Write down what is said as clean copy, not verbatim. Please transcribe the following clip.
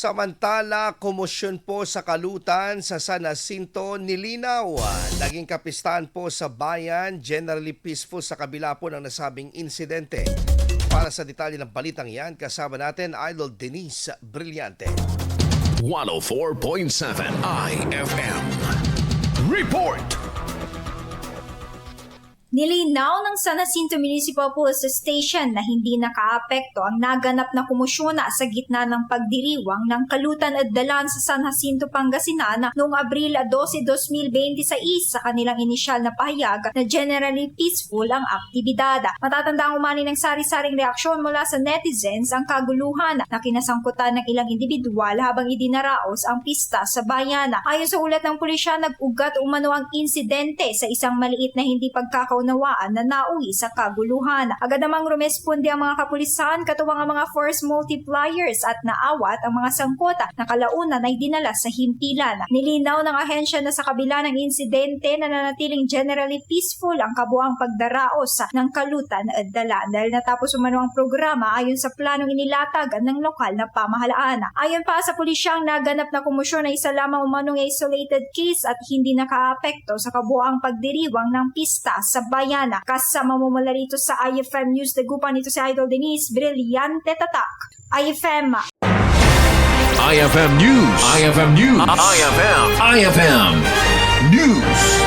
Samantala, komosyon po sa kalutan sa San Jacinto, nilinaw. Naging kapistahan po sa bayan, generally peaceful sa kabila po ng nasabing insidente. Para sa detalye ng balitang yan, kasama natin Idol Denise Brillante. 104.7 IFM. Report! Nilinaw ng San Jacinto Municipal Police Station na hindi nakaapekto ang naganap na kumosyona sa gitna ng pagdiriwang ng kalutan at dalan sa San Jacinto, Pangasinan noong Abril 12, 2026 sa kanilang inisyal na pahayag na generally peaceful ang aktibidad. Matatanda ang umani ng sari-saring reaksyon mula sa netizens ang kaguluhan na kinasangkutan ng ilang individual habang idinaraos ang pista sa bayan. Ayon sa ulat ng pulisya, nag-ugat umano ang insidente sa isang maliit na hindi pagkakaunawaan na nauwi sa kaguluhan. Agad namang rumesponde ang mga kapulisan, katuwang ang mga force multipliers at naawat ang mga sangkota na kalaunan ay dinala sa himpilan. Nilinaw ng ahensya na sa kabila ng insidente nananatiling generally peaceful ang kabuang pagdaraos ng kalutan at dalan dahil natapos umano ang programa ayon sa planong inilatag ng lokal na pamahalaan. Ayon pa sa pulisyang, naganap na komosyon na isa lamang umanong isolated case at hindi nakaapekto sa kabuang pagdiriwang ng pista sa bayan. Kasama mo mula rito sa IFM News, dagupan nito si Idol Denise Brillante Tatak. IFM IFM News. IFM News. IFM News.